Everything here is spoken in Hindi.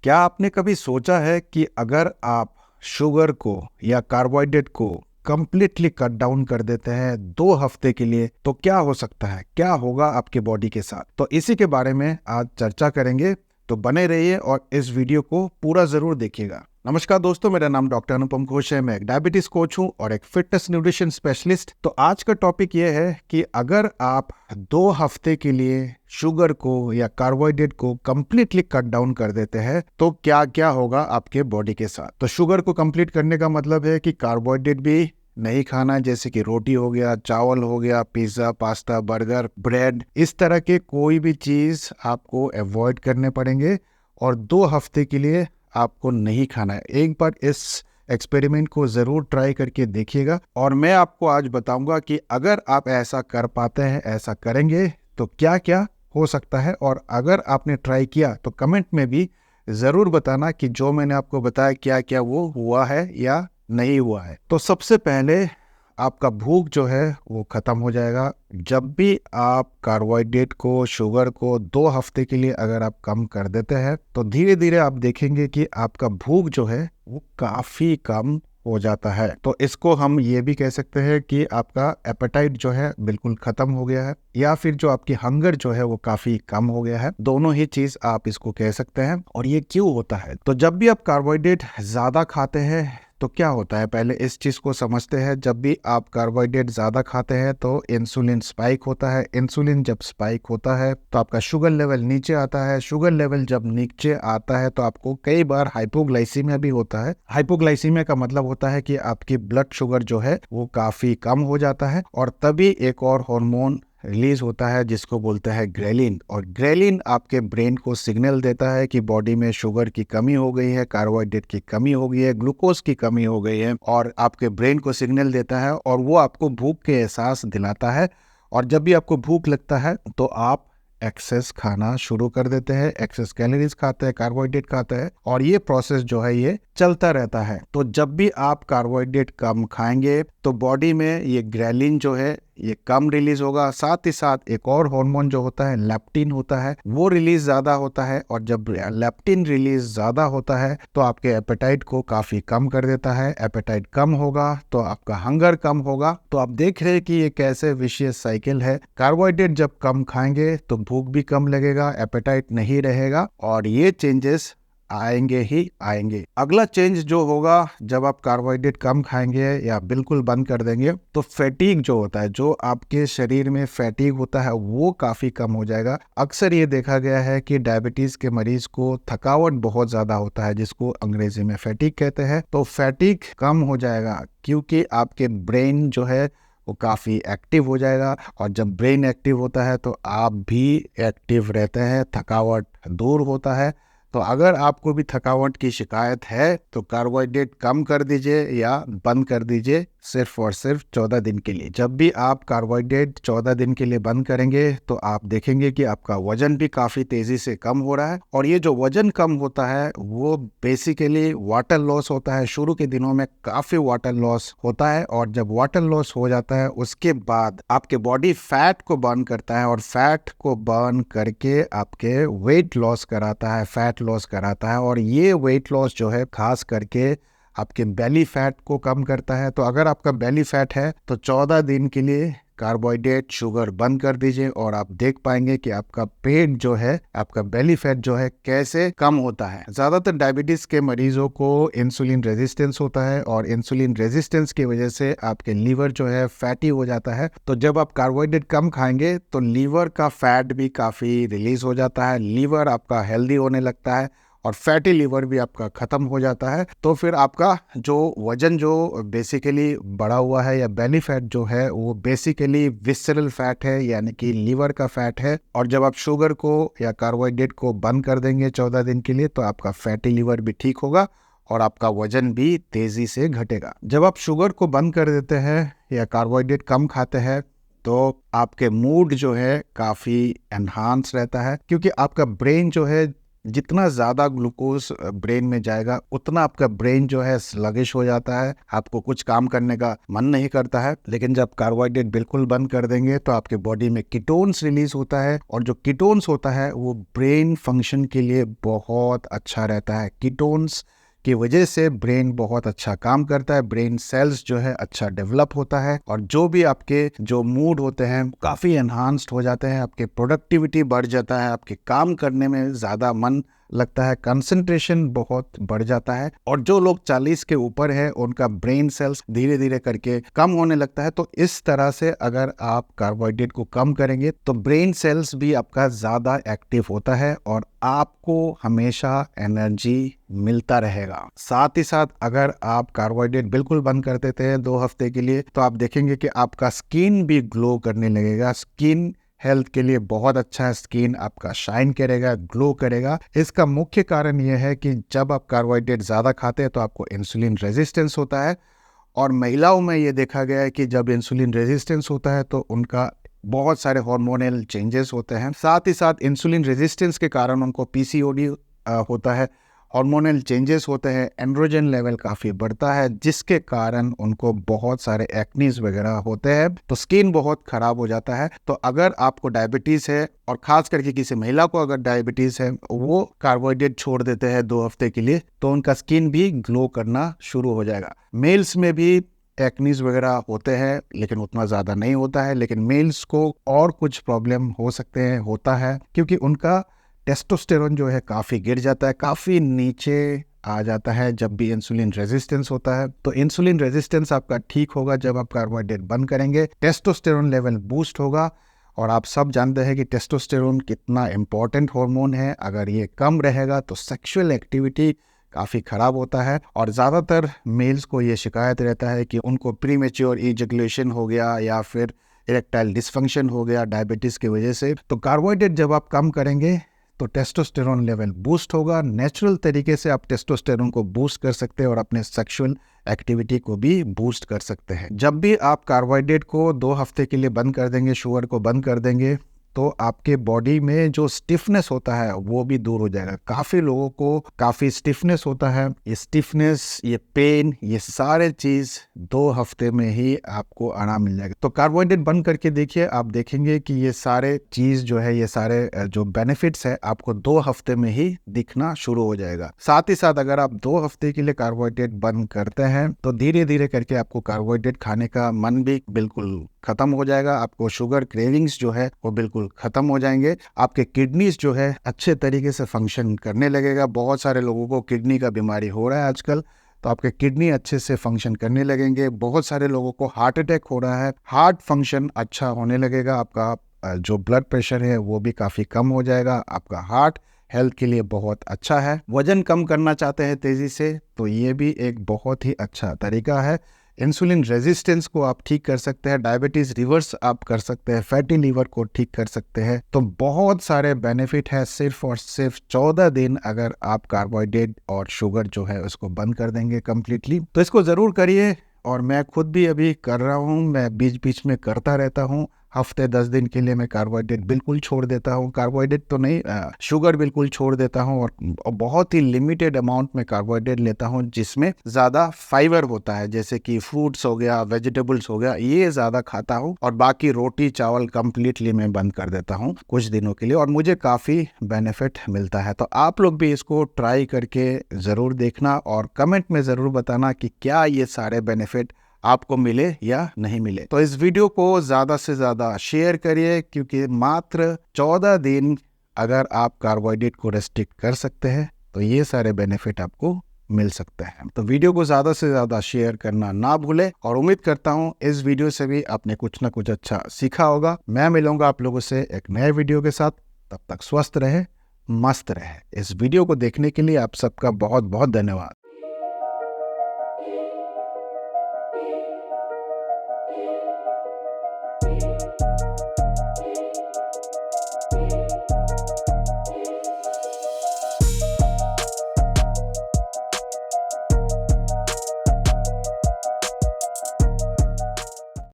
क्या आपने कभी सोचा है कि अगर आप शुगर को या कार्बोहाइड्रेट को कंप्लीटली कट डाउन कर देते हैं 2 हफ्ते के लिए तो क्या हो सकता है, क्या होगा आपके बॉडी के साथ। तो इसी के बारे में आज चर्चा करेंगे। तो बने रहिए और इस वीडियो को पूरा जरूर देखिएगा। नमस्कार दोस्तों, मेरा नाम डॉक्टर अनुपम घोष है। मैं एक डायबिटीज कोच हूं और एक फिटनेस न्यूट्रिशन स्पेशलिस्ट। तो आज का टॉपिक यह है कि अगर आप 2 हफ्ते के लिए शुगर को या कार्बोहाइड्रेट को कंप्लीटली कट डाउन कर देते हैं तो क्या क्या होगा आपके बॉडी के साथ। तो शुगर को कंप्लीट करने का मतलब है कि कार्बोहाइड्रेट भी नहीं खाना है, जैसे कि रोटी हो गया, चावल हो गया, पिज्जा, पास्ता, बर्गर, ब्रेड, इस तरह के कोई भी चीज आपको अवॉइड करने पड़ेंगे और 2 हफ्ते के लिए आपको नहीं खाना है। एक बार इस एक्सपेरिमेंट को जरूर ट्राई करके देखिएगा और मैं आपको आज बताऊंगा कि अगर आप ऐसा कर पाते हैं, ऐसा करेंगे तो क्या क्या हो सकता है। और अगर आपने ट्राई किया तो कमेंट में भी जरूर बताना कि जो मैंने आपको बताया क्या क्या वो हुआ है या नहीं हुआ है। तो सबसे पहले आपका भूख जो है वो खत्म हो जाएगा। जब भी आप कार्बोहाइड्रेट को, शुगर को 2 हफ्ते के लिए अगर आप कम कर देते हैं तो धीरे धीरे आप देखेंगे कि आपका भूख जो है वो काफी कम हो जाता है। तो इसको हम ये भी कह सकते हैं कि आपका एपेटाइट जो है बिल्कुल खत्म हो गया है, या फिर जो आपकी हंगर जो है वो काफी कम हो गया है। दोनों ही चीज आप इसको कह सकते हैं। और ये क्यों होता है? तो जब भी आप कार्बोहाइड्रेट ज्यादा खाते हैं तो क्या होता है, पहले इस चीज को समझते हैं। जब भी आप कार्बोहाइड्रेट ज्यादा खाते हैं तो इंसुलिन स्पाइक होता है। इंसुलिन जब स्पाइक होता है तो आपका शुगर लेवल नीचे आता है। शुगर लेवल जब नीचे आता है तो आपको कई बार हाइपोग्लाइसीमिया भी होता है। हाइपोग्लाइसीमिया का मतलब होता है कि आपकी ब्लड शुगर जो है वो काफी कम हो जाता है और तभी एक और हार्मोन रिलीज होता है जिसको बोलते हैं ग्रेलिन। और ग्रेलिन आपके ब्रेन को सिग्नल देता है कि बॉडी में शुगर की कमी हो गई है, कार्बोहाइड्रेट की कमी हो गई है, ग्लूकोज की कमी हो गई है, और आपके ब्रेन को सिग्नल देता है और वो आपको भूख के एहसास दिलाता है। और जब भी आपको भूख लगता है तो आप एक्सेस खाना शुरू कर देते हैं, एक्सेस कैलोरीज खाते हैं, कार्बोहाइड्रेट खाते हैं, और ये प्रोसेस जो है ये चलता रहता है। तो जब भी आप कार्बोहाइड्रेट कम खाएंगे तो बॉडी में ये ग्रेलिन जो है ये कम रिलीज होगा। साथ ही साथ एक और हार्मोन जो होता है लेप्टिन होता है, वो रिलीज ज्यादा होता है। और जब लेप्टिन रिलीज ज्यादा होता है तो आपके एपेटाइट को काफी कम कर देता है। एपेटाइट कम होगा तो आपका हंगर कम होगा। तो आप देख रहे हैं कि ये कैसे विशियस साइकिल है। कार्बोहाइड्रेट जब कम खाएंगे तो भूख भी कम लगेगा, एपेटाइट नहीं रहेगा, और ये चेंजेस आएंगे ही आएंगे। अगला चेंज जो होगा जब आप कार्बोहाइड्रेट कम खाएंगे या बिल्कुल बंद कर देंगे तो फैटीग जो होता है, जो आपके शरीर में फैटीग होता है, वो काफी कम हो जाएगा। अक्सर ये देखा गया है कि डायबिटीज के मरीज को थकावट बहुत ज्यादा होता है, जिसको अंग्रेजी में फैटीग कहते हैं। तो फैटीग कम हो जाएगा क्योंकि आपके ब्रेन जो है वो काफी एक्टिव हो जाएगा, और जब ब्रेन एक्टिव होता है तो आप भी एक्टिव रहते हैं, थकावट दूर होता है। तो अगर आपको भी थकावट की शिकायत है तो कार्बोहाइड्रेट कम कर दीजिए या बंद कर दीजिए, सिर्फ और सिर्फ 14 दिन के लिए। जब भी आप कार्बोहाइड्रेट 14 दिन के लिए बंद करेंगे तो आप देखेंगे कि आपका वजन भी काफी तेजी से कम हो रहा है। और ये जो वजन कम होता है वो बेसिकली वाटर लॉस होता है। शुरू के दिनों में काफी वाटर लॉस होता है, और जब वाटर लॉस हो जाता है उसके बाद आपके बॉडी फैट को बर्न करता है, और फैट को बर्न करके आपके वेट लॉस कराता है, फैट लॉस कराता है। और ये वेट लॉस जो है खास करके आपके बेली फैट को कम करता है। तो अगर आपका बेली फैट है तो 14 दिन के लिए कार्बोहाइड्रेट, शुगर बंद कर दीजिए और आप देख पाएंगे कि आपका पेट जो है, आपका बेली फैट जो है कैसे कम होता है। ज्यादातर डायबिटीज के मरीजों को इंसुलिन रेजिस्टेंस होता है, और इंसुलिन रेजिस्टेंस की वजह से आपके लीवर जो है फैटी हो जाता है। तो जब आप कार्बोहाइड्रेट कम खाएंगे तो लीवर का फैट भी काफी रिलीज हो जाता है, लीवर आपका हेल्दी होने लगता है और फैटी लीवर भी आपका खत्म हो जाता है। तो फिर आपका जो वजन जो बेसिकली बढ़ा हुआ है या बेली फैट जो है वो बेसिकली विसरल फैट है, यानी कि लीवर का फैट है। और जब आप शुगर को या कार्बोहाइड्रेट को बंद कर देंगे 14 दिन के लिए तो आपका फैटी लीवर भी ठीक होगा और आपका वजन भी तेजी से घटेगा। जब आप शुगर को बंद कर देते हैं या कार्बोहाइड्रेट कम खाते हैं तो आपके मूड जो है काफी एनहांस रहता है, क्योंकि आपका ब्रेन जो है जितना ज़्यादा ग्लूकोज ब्रेन में जाएगा उतना आपका ब्रेन जो है स्लगिश हो जाता है, आपको कुछ काम करने का मन नहीं करता है। लेकिन जब कार्बोहाइड्रेट बिल्कुल बंद कर देंगे तो आपके बॉडी में कीटोन्स रिलीज होता है, और जो कीटोन्स होता है वो ब्रेन फंक्शन के लिए बहुत अच्छा रहता है। कीटोन्स की वजह से ब्रेन बहुत अच्छा काम करता है, ब्रेन सेल्स जो है अच्छा डेवलप होता है, और जो भी आपके जो मूड होते हैं काफ़ी एनहांस्ड हो जाते हैं, आपके प्रोडक्टिविटी बढ़ जाता है, आपके काम करने में ज़्यादा मन लगता है, कंसंट्रेशन बहुत बढ़ जाता है। और जो लोग 40 के ऊपर है उनका ब्रेन सेल्स धीरे धीरे करके कम होने लगता है। तो इस तरह से अगर आप कार्बोहाइड्रेट को कम करेंगे तो ब्रेन सेल्स भी आपका ज़्यादा एक्टिव होता है और आपको हमेशा एनर्जी मिलता रहेगा। साथ ही साथ अगर आप कार्बोहाइड्रेट बिल्कुल बंद कर देते हैं 2 हफ्ते के लिए तो आप देखेंगे कि आपका स्किन भी ग्लो करने लगेगा। स्किन हेल्थ के लिए बहुत अच्छा है, स्किन आपका शाइन करेगा, ग्लो करेगा। इसका मुख्य कारण यह है कि जब आप कार्बोहाइड्रेट ज़्यादा खाते हैं तो आपको इंसुलिन रेजिस्टेंस होता है, और महिलाओं में ये देखा गया है कि जब इंसुलिन रेजिस्टेंस होता है तो उनका बहुत सारे हार्मोनल चेंजेस होते हैं। साथ ही साथ इंसुलिन रेजिस्टेंस के कारण उनको पीसीओडी होता है, हार्मोनल चेंजेस होते हैं, एंड्रोजन लेवल काफ़ी बढ़ता है, जिसके कारण उनको बहुत सारे एक्नीज वगैरह होते हैं, तो स्किन बहुत ख़राब हो जाता है। तो अगर आपको डायबिटीज़ है, और ख़ास करके किसी महिला को अगर डायबिटीज़ है, वो कार्बोहाइड्रेट छोड़ देते हैं 2 हफ्ते के लिए तो उनका स्किन भी ग्लो करना शुरू हो जाएगा। मेल्स में भी एक्नीज वगैरह होते हैं लेकिन उतना ज़्यादा नहीं होता है, लेकिन मेल्स को और कुछ प्रॉब्लम हो सकते हैं, होता है, क्योंकि उनका टेस्टोस्टेरोन जो है काफ़ी गिर जाता है, काफ़ी नीचे आ जाता है जब भी इंसुलिन रेजिस्टेंस होता है। तो इंसुलिन रेजिस्टेंस आपका ठीक होगा जब आप कार्बोहाइड्रेट बंद करेंगे, टेस्टोस्टेरोन लेवल बूस्ट होगा। और आप सब जानते हैं कि टेस्टोस्टेरोन कितना इम्पॉर्टेंट हार्मोन है, अगर ये कम रहेगा तो सेक्सुअल एक्टिविटी काफ़ी ख़राब होता है। और ज़्यादातर मेल्स को ये शिकायत रहता है कि उनको प्रीमेच्योर इजैकुलेशन हो गया या फिर इरेक्टाइल डिसफंक्शन हो गया डायबिटीज़ की वजह से। तो कार्बोहाइड्रेट जब आप कम करेंगे तो टेस्टोस्टेरोन लेवल बूस्ट होगा। नेचुरल तरीके से आप टेस्टोस्टेरोन को बूस्ट कर सकते हैं और अपने सेक्सुअल एक्टिविटी को भी बूस्ट कर सकते हैं। जब भी आप कार्बोहाइड्रेट को 2 हफ्ते के लिए बंद कर देंगे, शुगर को बंद कर देंगे, तो आपके बॉडी में जो स्टिफनेस होता है वो भी दूर हो जाएगा। काफ़ी लोगों को काफ़ी स्टिफनेस होता है, ये स्टिफनेस, ये पेन, ये सारे चीज़ 2 हफ्ते में ही आपको आराम मिल जाएगा। तो कार्बोहाइड्रेट बंद करके देखिए, आप देखेंगे कि ये सारे चीज़ जो है, ये सारे जो बेनिफिट्स है आपको 2 हफ्ते में ही दिखना शुरू हो जाएगा। साथ ही साथ अगर आप 2 हफ्ते के लिए कार्बोहाइड्रेट बंद करते हैं तो धीरे धीरे करके आपको कार्बोहाइड्रेट खाने का मन भी बिल्कुल खत्म हो जाएगा, आपको शुगर क्रेविंग्स जो है वो बिल्कुल खत्म हो जाएंगे, आपके किडनीज जो है अच्छे तरीके से फंक्शन करने लगेगा। बहुत सारे लोगों को किडनी का बीमारी हो रहा है आजकल, तो आपके किडनी अच्छे से फंक्शन करने लगेंगे। बहुत सारे लोगों को हार्ट अटैक हो रहा है, हार्ट फंक्शन अच्छा होने लगेगा, आपका जो ब्लड प्रेशर है वो भी काफ़ी कम हो जाएगा। आपका हार्ट हेल्थ के लिए बहुत अच्छा है। वजन कम करना चाहते हैं तेज़ी से, तो ये भी एक बहुत ही अच्छा तरीका है। इंसुलिन रेजिस्टेंस को आप ठीक कर सकते हैं, डायबिटीज़ रिवर्स आप कर सकते हैं, फैटी लीवर को ठीक कर सकते हैं। तो बहुत सारे बेनिफिट है सिर्फ और सिर्फ 14 दिन अगर आप कार्बोहाइड्रेट और शुगर जो है उसको बंद कर देंगे कम्प्लीटली। तो इसको ज़रूर करिए, और मैं खुद भी अभी कर रहा हूँ, मैं बीच बीच में करता रहता हूँ। हफ्ते 10 दिन के लिए मैं कार्बोहाइड्रेट बिल्कुल छोड़ देता हूँ, कार्बोहाइड्रेट तो नहीं, शुगर बिल्कुल छोड़ देता हूँ, और बहुत ही लिमिटेड अमाउंट में कार्बोहाइड्रेट लेता हूँ जिसमें ज़्यादा फाइबर होता है, जैसे कि फ्रूट्स हो गया, वेजिटेबल्स हो गया, ये ज़्यादा खाता हूँ। और बाकी रोटी चावल कम्प्लीटली मैं बंद कर देता हूँ कुछ दिनों के लिए, और मुझे काफ़ी बेनिफिट मिलता है। तो आप लोग भी इसको ट्राई करके ज़रूर देखना और कमेंट में ज़रूर बताना कि क्या ये सारे बेनिफिट आपको मिले या नहीं मिले। तो इस वीडियो को ज़्यादा से ज़्यादा शेयर करिए, क्योंकि मात्र 14 दिन अगर आप कार्बोहाइड्रेट को रेस्ट्रिक्ट कर सकते हैं तो ये सारे बेनिफिट आपको मिल सकते हैं। तो वीडियो को ज़्यादा से ज़्यादा शेयर करना ना भूलें, और उम्मीद करता हूँ इस वीडियो से भी आपने कुछ ना कुछ अच्छा सीखा होगा। मैं मिलूंगा आप लोगों से एक नए वीडियो के साथ, तब तक स्वस्थ रहे, मस्त रहे। इस वीडियो को देखने के लिए आप सबका बहुत बहुत धन्यवाद।